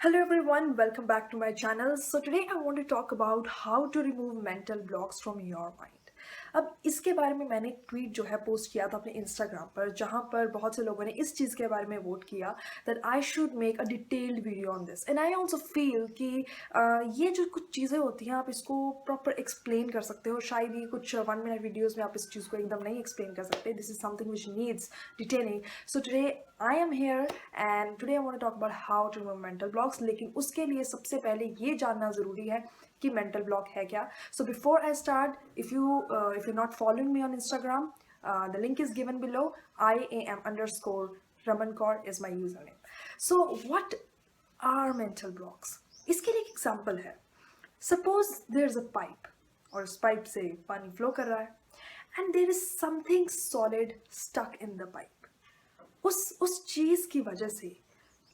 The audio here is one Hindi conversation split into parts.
Hello everyone, welcome back to my channel. So today I want to talk about how to remove mental blocks from your mind. अब इसके बारे में मैंने एक ट्वीट जो है पोस्ट किया था अपने इंस्टाग्राम पर, जहाँ पर बहुत से लोगों ने इस चीज़ के बारे में वोट किया that I should make a detailed video on this and I also feel कि ये जो कुछ चीज़ें होती हैं आप इसको प्रॉपर एक्सप्लेन कर सकते हो. शायद ये कुछ 1 मिनट वीडियोज़ में आप इस चीज़ को एकदम नहीं एक्सप्लेन कर सकते. This is something which needs detailing. So today I am here and today I want to talk about how to remove mental blocks. लेकिन उसके लिए सबसे पहले ये जानना ज़रूरी है कि mental block है क्या. So before I start, if you're not following me on Instagram, the link is given below. IAM_Raman Kaur is my username. So what are mental blocks? इसके लिए एक example है. Suppose there's a pipe और उस pipe से पानी flow कर रहा है and there is something solid stuck in the pipe. उस चीज़ की वजह से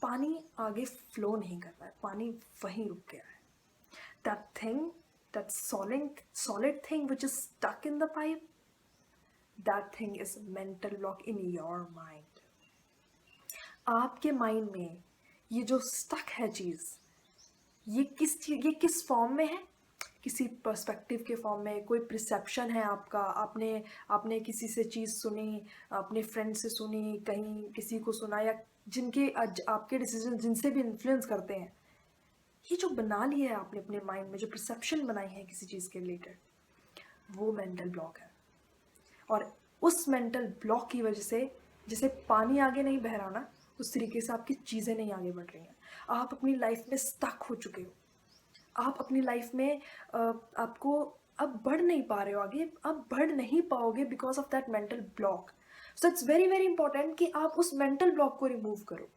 पानी आगे फ्लो नहीं कर रहा है, पानी वहीं रुक गया है. That thing, that solid thing which is stuck in the pipe, that thing is mental block in your mind. आपके माइंड में ये जो स्टक है चीज़, ये किस फॉर्म में है? किसी पर्सपेक्टिव के फॉर्म में, कोई परसेप्शन है आपका, आपने किसी से चीज़ सुनी, अपने फ्रेंड से सुनी, कहीं किसी को सुना, या जिनके आपके डिसीजन जिनसे भी इन्फ्लुएंस करते हैं, ये जो बना लिया है आपने अपने माइंड में, जो परसेप्शन बनाई है किसी चीज़ के रिलेटेड, वो मेंटल ब्लॉक है. और उस मेंटल ब्लॉक की वजह से जैसे पानी आगे नहीं बह रहा ना, उस तरीके से आपकी चीज़ें नहीं आगे बढ़ रही हैं. आप अपनी लाइफ में स्टक हो चुके हो. आप अपनी लाइफ में आपको अब बढ़ नहीं पा रहे हो आगे, अब बढ़ नहीं पाओगे because of that mental block. So it's very very important कि आप उस मेंटल ब्लॉक को रिमूव करो,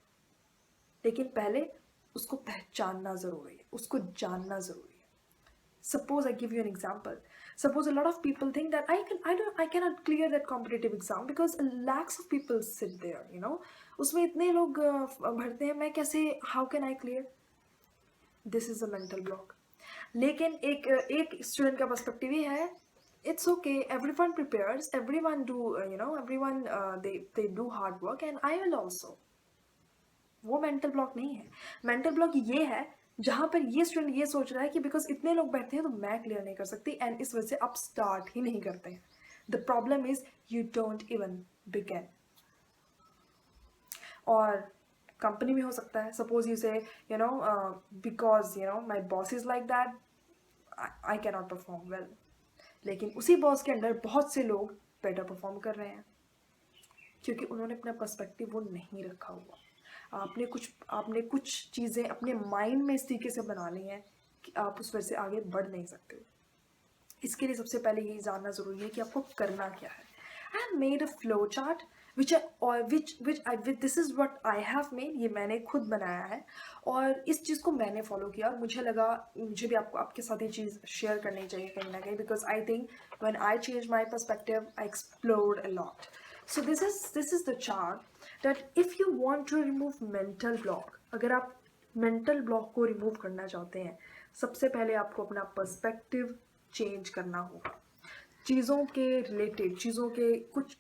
लेकिन पहले उसको पहचानना ज़रूरी है, उसको जानना ज़रूरी है. Suppose I give you an example. Suppose a lot of people think that I cannot clear that competitive exam because lakhs of people sit there, you know. उसमें इतने लोग भरते हैं, मैं कैसे, how can I clear? This is a mental block. लेकिन एक स्टूडेंट का पर्सपेक्टिव ये है, it's okay, everyone prepares, everyone do, everyone they do hard work and I will also. वो मेंटल ब्लॉक नहीं है. मेंटल ब्लॉक ये है जहाँ पर ये स्टूडेंट ये सोच रहा है कि बिकॉज इतने लोग बैठते हैं तो मैं क्लियर नहीं कर सकती, एंड इस वजह से आप स्टार्ट ही नहीं करते हैं. The problem is you don't even begin. और कंपनी में हो सकता है, suppose you say because my boss is like that, I can not perform well. लेकिन उसी बॉस के अंडर बहुत से लोग बेटर परफॉर्म कर रहे हैं क्योंकि उन्होंने अपना पर्सपेक्टिव वो नहीं रखा हुआ. आपने कुछ चीज़ें अपने माइंड में इस तरीके से बना ली हैं कि आप उस वजह से आगे बढ़ नहीं सकते हो. इसके लिए सबसे पहले यही जानना ज़रूरी है कि आपको करना क्या है. I have made a flow chart this is what I have made. ये मैंने खुद बनाया है और इस चीज़ को मैंने फॉलो किया और मुझे लगा मुझे भी आपके साथ ये चीज़ शेयर करनी चाहिए कहीं ना कहीं, because I think when I change my perspective I explored a lot. So this is the chart that if you want to remove mental block, अगर आप mental block को remove करना चाहते हैं, सबसे पहले आपको अपना perspective change करना होगा. चीज़ों के रिलेटेड, चीज़ों के कुछ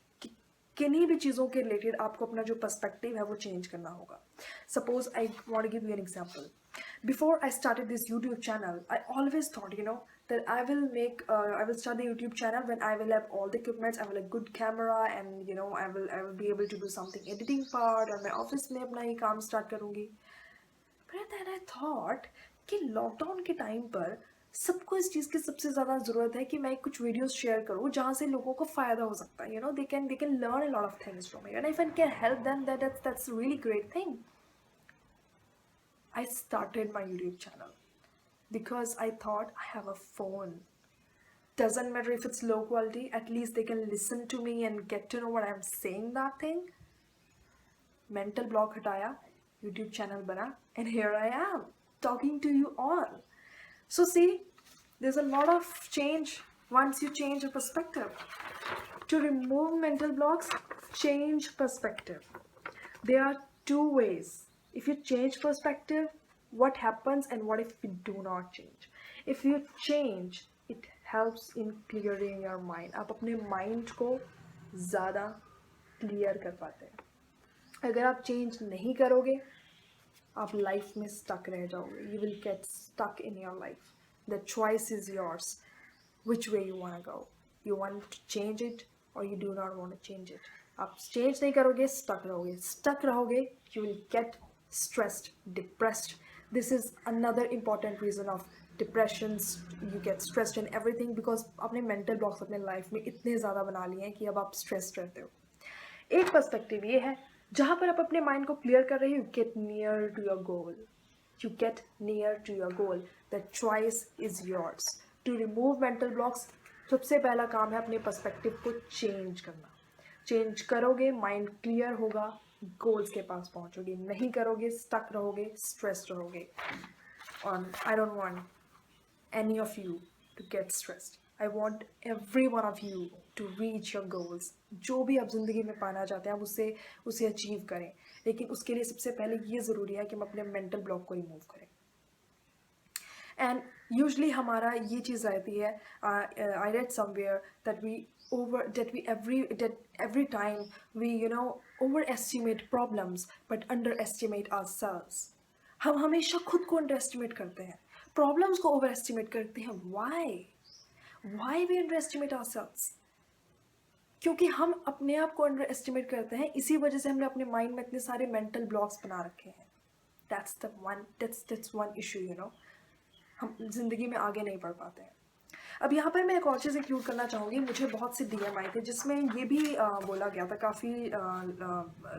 किन्हीं भी चीज़ों के रिलेटेड आपको अपना जो पर्सपेक्टिव है वो चेंज करना होगा. Suppose I want to give you an example. Before I started this YouTube channel, I always thought, that I will start the YouTube channel when I will have all the equipments, I will have good camera, and I will be able to do something editing part, और मैं ऑफिस में अपना ही काम स्टार्ट करूँगी. But then I thought कि लॉकडाउन के टाइम पर सबको इस चीज़ की सबसे ज़्यादा ज़रूरत है कि मैं कुछ वीडियोस शेयर करूँ जहाँ से लोगों को फ़ायदा हो सकता है. They can learn a lot of things from it, and if I can help them, that's a really great thing. I started my YouTube channel because I thought I have a phone. Doesn't matter if it's low quality, at least they can listen to me and get to know what I'm saying. That thing. Mental block हटाया, YouTube channel बना, and here I am talking to you all. So see, there's a lot of change once you change your perspective. To remove mental blocks, change perspective. There are two ways. If you change perspective, what happens, and what if you do not change? If you change, it helps in clearing your mind. आप अपने mind को ज़्यादा clear कर पाते हैं. अगर आप चेंज नहीं करोगे आप लाइफ में स्टक रह जाओगे. You will get stuck in your life. The choice is yours. Which way you want to go. You want to change it or you do not want to change it. आप चेंज नहीं करोगे, स्टक रहोगे, you will get stressed, depressed. This is another important reason of depressions. You get stressed and everything because आपने mental blocks अपने life में इतने ज़्यादा बना लिए हैं कि अब आप stressed रहते हो. एक पर्सपेक्टिव ये है जहाँ पर आप अपने माइंड को क्लियर कर रहे हो, you get near to your goal. You get near to your goal. The choice is yours. To remove mental blocks सबसे पहला काम है अपने पर्सपेक्टिव को चेंज करना. चेंज करोगे, माइंड क्लियर होगा, गोल्स के पास पहुंचोगे. नहीं करोगे, स्टक रहोगे, स्ट्रेस्ड रहोगे. और I don't want any of you to get stressed. I want every one of you to reach your goals. जो भी आप ज़िंदगी में पाना चाहते हैं आप उसे अचीव करें. लेकिन उसके लिए सबसे पहले ये ज़रूरी है कि हम अपने मेंटल ब्लॉक को रिमूव करें. एंड यूजली हमारा ये चीज़ रहती है, I read somewhere that every time we overestimate problems but underestimate ourselves. हम हमेशा खुद को underestimate करते हैं, problems को overestimate करते हैं. why we underestimate ourselves? क्योंकि हम अपने आप को underestimate करते हैं. इसी वजह से हमने अपने माइंड में इतने सारे mental blocks बना रखे हैं. that's one issue. हम ज़िंदगी में आगे नहीं बढ़ पाते हैं. अब यहाँ पर मैं एक और चीज़ इंक्लूड करना चाहूँगी. मुझे बहुत से DM आए थे जिसमें ये भी बोला गया था, काफ़ी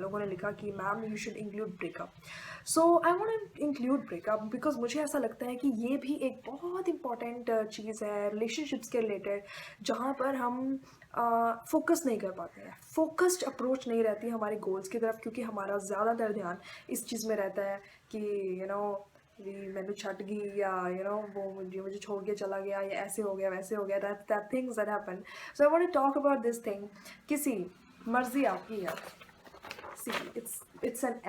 लोगों ने लिखा कि ma'am you should include breakup. So I want to include breakup because मुझे ऐसा लगता है कि ये भी एक बहुत इंपॉर्टेंट चीज़ है रिलेशनशिप्स के रिलेटेड, जहाँ पर हम फोकस नहीं कर पाते हैं. फोकस्ड अप्रोच नहीं रहती हमारे गोल्स की तरफ, क्योंकि हमारा ज़्यादातर ध्यान इस चीज़ में रहता है कि मैंने छट गई या वो मुझे छोड़ के चला गया या ऐसे हो गया वैसे हो गया. That things that happen. So I want to talk about this thing. किसी मर्जी आपकी है. See it's an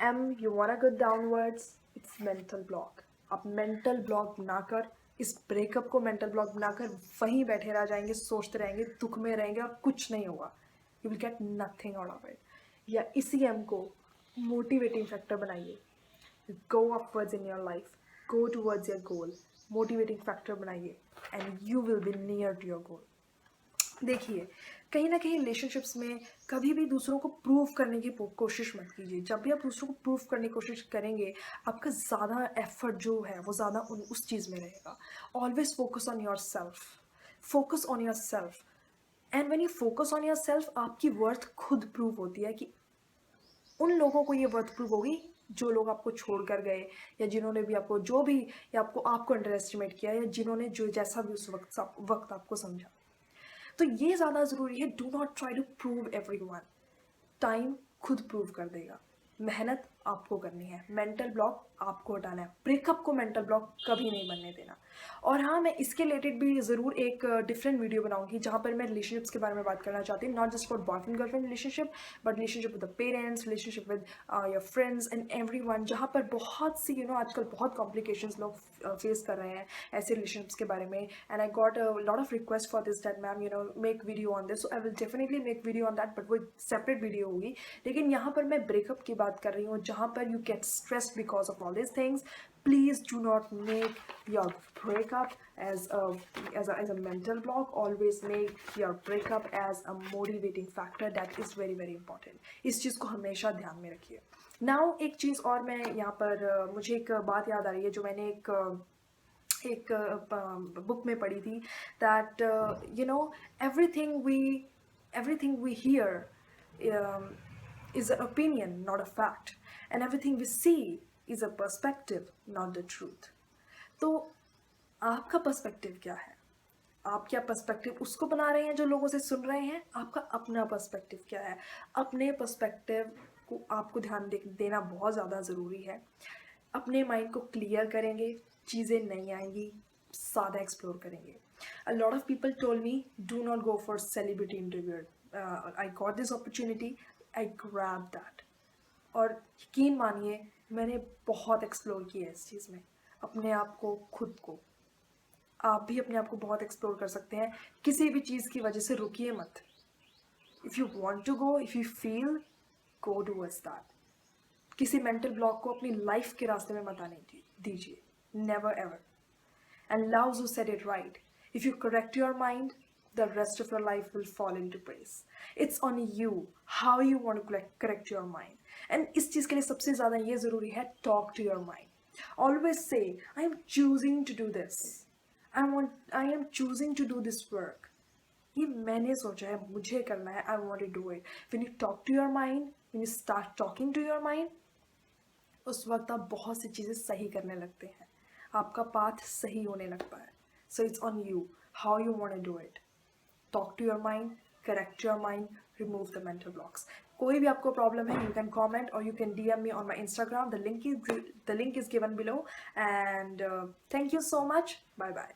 M you want to go downwards. It's mental block. आप मेंटल ब्लॉक बनाकर इस ब्रेकअप को मेंटल ब्लॉक बनाकर वहीं बैठे रह जाएंगे, सोचते रहेंगे, दुख में रहेंगे और कुछ नहीं होगा. You will gate nothing out of it. या इसी एम को मोटिवेटिंग फैक्टर बनाइए. Go upwards in your life. Go towards your goal. Motivating factor बनाइए and you will be near to your goal. देखिए, कहीं ना कहीं रिलेशनशिप्स में कभी भी दूसरों को प्रूव करने की कोशिश मत कीजिए. जब भी आप दूसरों को प्रूव करने की कोशिश करेंगे, आपका ज़्यादा एफर्ट जो है वो ज़्यादा उस चीज़ में रहेगा. Always focus on your self. Focus on your self. And when you focus on your self, आपकी वर्थ खुद प्रूव होती है. कि उन लोगों को ये वर्थ प्रूव होगी जो लोग आपको छोड़ कर गए, या जिन्होंने भी आपको जो भी या आपको अंडर एस्टिमेट किया, या जिन्होंने जो जैसा भी उस वक्त आपको समझा. तो ये ज़्यादा ज़रूरी है. Do not try to prove everyone. Time खुद प्रूव कर देगा. मेहनत आपको करनी है. मेंटल ब्लॉक आपको हटाना है. ब्रेकअप को मेंटल ब्लॉक कभी नहीं बनने देना. और हाँ, मैं इसके रिलेटेड भी ज़रूर एक डिफरेंट वीडियो बनाऊंगी जहाँ पर मैं रिलेशनशिप्स के बारे में बात करना चाहती हूँ. Not just for boyfriend girlfriend relationship, but relationship with the parents, relationship with your friends and everyone, जहाँ पर बहुत सी आजकल बहुत कॉम्प्लिकेशंस लोग फेस कर रहे हैं ऐसे रिलेशनशिप्स के बारे में. And I got a lot of request for this that ma'am make video on this. So I will definitely make video on that, but वो सेपरेट वीडियो होगी. लेकिन यहाँ पर मैं ब्रेकअप की बात कर रही हूँ, जहाँ पर you get stressed because of all this things. Please do not make your breakup as a mental block. Always make your breakup as a motivating factor. That is very very important. इस चीज़ को हमेशा ध्यान में रखिए. Now एक चीज़ और मैं यहाँ पर मुझे एक बात याद आ रही है जो मैंने एक बुक में पढ़ी थी. That everything we hear is an opinion, not a fact, and everything we see is a perspective, not the truth. तो आपका पर्सपेक्टिव क्या है? आप क्या पर्सपेक्टिव उसको बना रहे हैं जो लोगों से सुन रहे हैं? आपका अपना पर्सपेक्टिव क्या है? अपने पर्सपेक्टिव को आपको ध्यान देना बहुत ज़्यादा ज़रूरी है. अपने माइंड को क्लियर करेंगे, चीज़ें नहीं आएंगी, सादा एक्सप्लोर करेंगे. A lot of people told me, do not go for celebrity interview. I got this opportunity, I grabbed that. और यकीन मानिए मैंने बहुत एक्सप्लोर किया है इस चीज़ में, अपने आप को, खुद को. आप भी अपने आप को बहुत एक्सप्लोर कर सकते हैं. किसी भी चीज़ की वजह से रुकिए मत. If you want to go, if you feel, go towards that. किसी मेंटल ब्लॉक को अपनी लाइफ के रास्ते में मत आने दीजिए, never ever. And Lao Tzu said it right. If you correct your mind, the rest of your life will fall into place. It's on you how you want to correct your mind. And इस चीज़ के लिए सबसे ज़्यादा ये ज़रूरी है, talk to your mind. Always say, I am choosing to do this. I am choosing to do this work. ये मैंने सोचा है, मुझे करना है, I want to do it. When you talk to your mind, when you start talking to your mind, उस वक्त आप बहुत सी चीज़ें सही करने लगते हैं, आपका पाथ सही होने लगता है. So it's on you how you want to do it. Talk to your mind, correct your mind, remove the mental blocks. कोई भी आपको प्रॉब्लम है, यू कैन कॉमेंट और you can DM me on my Instagram. The link is given below. And thank you so much. Bye bye.